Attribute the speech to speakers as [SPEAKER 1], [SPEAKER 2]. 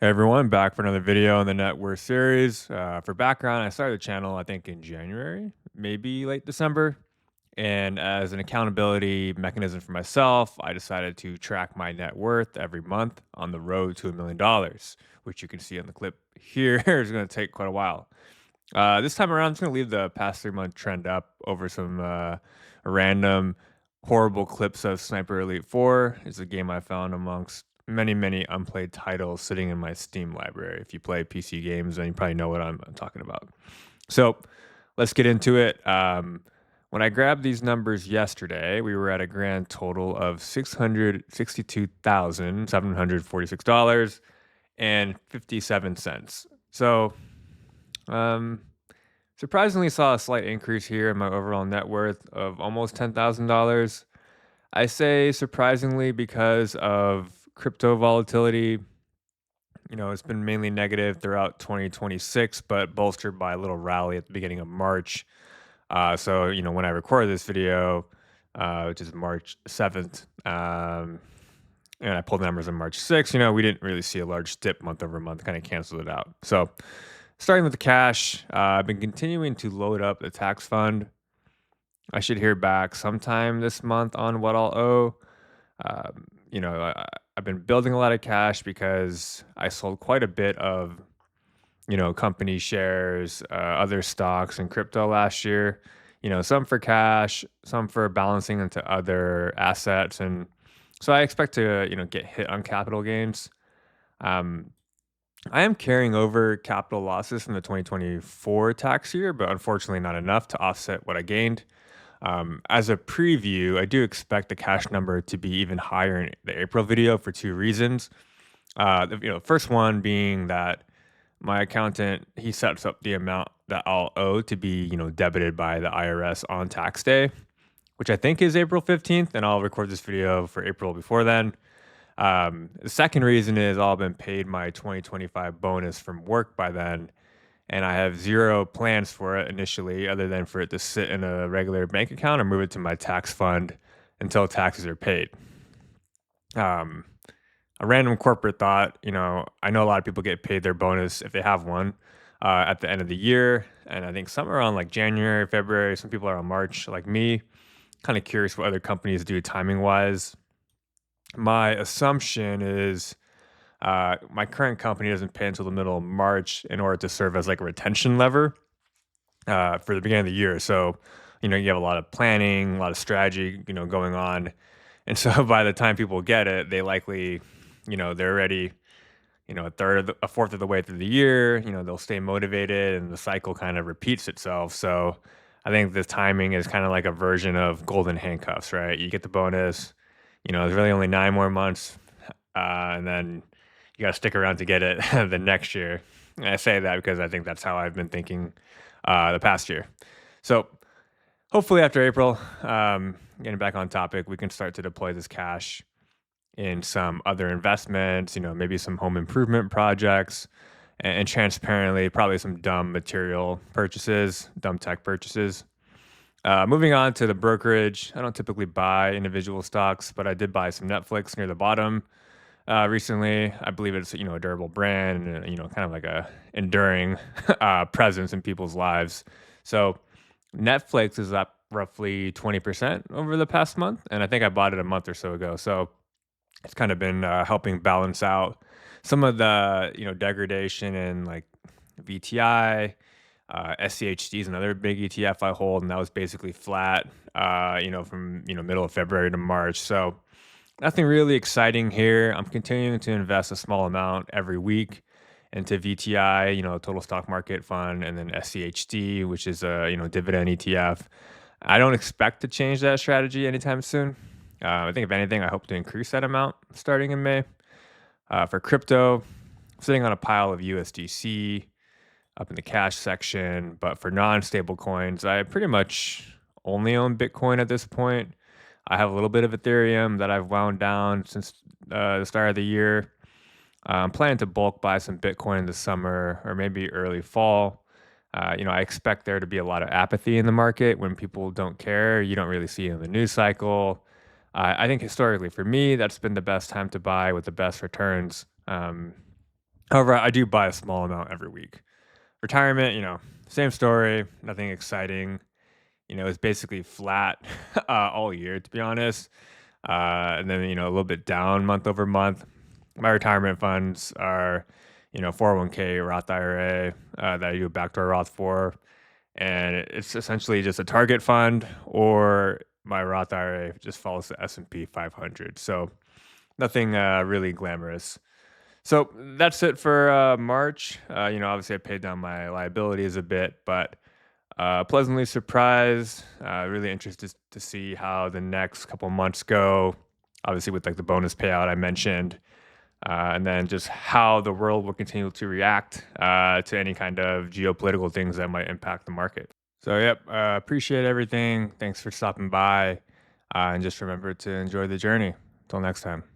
[SPEAKER 1] Hey everyone, back for another video on the Net Worth series. For background, I started the channel I think in January, maybe late December. And as an accountability mechanism for myself, I decided to track my net worth every month on the road to $1 million, which you can see on the clip here is going to take quite a while. This time around, I'm just going to leave the past 3 month trend up over some random horrible clips of Sniper Elite 4. It's a game I found amongst many unplayed titles sitting in my Steam library. If you play PC games, then you probably know what I'm talking about. So let's get into it. When I grabbed these numbers yesterday, we were at a grand total of $662,746.57. So, um, surprisingly, saw a slight increase here in my overall net worth of almost $10,000. I say surprisingly because of crypto volatility. It's been mainly negative throughout 2026, but bolstered by a little rally at the beginning of March. So, when I recorded this video, which is March 7th, and I pulled the numbers on March 6th, we didn't really see a large dip month over month, kind of canceled it out. So, starting with the cash, I've been continuing to load up the tax fund. I should hear back sometime this month on what I'll owe. I've been building a lot of cash because I sold quite a bit of, company shares, other stocks and crypto last year. Some for cash, some for balancing into other assets. And so I expect to, get hit on capital gains. Um, I am carrying over capital losses from the 2024 tax year, but unfortunately not enough to offset what I gained. As a preview, I do expect the cash number to be even higher in the April video for two reasons. The first one being that my accountant he sets up the amount that I'll owe to be debited by the IRS on tax day, which I think is April 15th, and I'll record this video for April before then. The second reason is I'll have been paid my 2025 bonus from work by then, and I have zero plans for it initially, other than for it to sit in a regular bank account or move it to my tax fund until taxes are paid. Um, a random corporate thought, I know a lot of people get paid their bonus if they have one at the end of the year, and I think some are on like January, February. Some people are on March, like me. Kind of curious what other companies do timing wise. My assumption is my current company doesn't pay until the middle of March in order to serve as like a retention lever for the beginning of the year. So, you have a lot of planning, a lot of strategy, going on. And so by the time people get it, they likely, they're already, a fourth of the way through the year, they'll stay motivated and the cycle kind of repeats itself. So I think the timing is kind of like a version of golden handcuffs, right? You get the bonus, there's really only 9 more months. And then you got to stick around to get it the next year. And I say that because I think that's how I've been thinking the past year. So hopefully after April, getting back on topic, we can start to deploy this cash in some other investments, maybe some home improvement projects, and transparently, probably some dumb material purchases, dumb tech purchases. Moving on to the brokerage, I don't typically buy individual stocks, but I did buy some Netflix near the bottom recently. I believe it's a durable brand and kind of like a enduring presence in people's lives. So Netflix is up roughly 20% over the past month, and I think I bought it a month or so ago. So it's kind of been helping balance out some of the degradation in like VTI. SCHD is another big ETF I hold, and that was basically flat. From middle of February to March. So nothing really exciting here. I'm continuing to invest a small amount every week into VTI, total stock market fund, and then SCHD, which is a dividend ETF. I don't expect to change that strategy anytime soon. I think if anything, I hope to increase that amount starting in May. For crypto, I'm sitting on a pile of USDC up in the cash section, but for non-stable coins, I pretty much only own Bitcoin at this point. I have a little bit of Ethereum that I've wound down since the start of the year. I'm planning to bulk buy some Bitcoin in the summer or maybe early fall. I expect there to be a lot of apathy in the market when people don't care. You don't really see it in the news cycle. I think historically for me, that's been the best time to buy with the best returns. However, I do buy a small amount every week. Retirement, same story, nothing exciting. It's basically flat all year, to be honest. And then, a little bit down month over month. My retirement funds are, 401k, Roth IRA that I do a backdoor Roth for. And it's essentially just a target fund, or my Roth IRA just follows the S&P 500. So nothing really glamorous. So that's it for March. Obviously I paid down my liabilities a bit, but pleasantly surprised. Really interested to see how the next couple months go. Obviously, with like the bonus payout I mentioned, and then just how the world will continue to react to any kind of geopolitical things that might impact the market. So, yep, appreciate everything. Thanks for stopping by, and just remember to enjoy the journey. Until next time.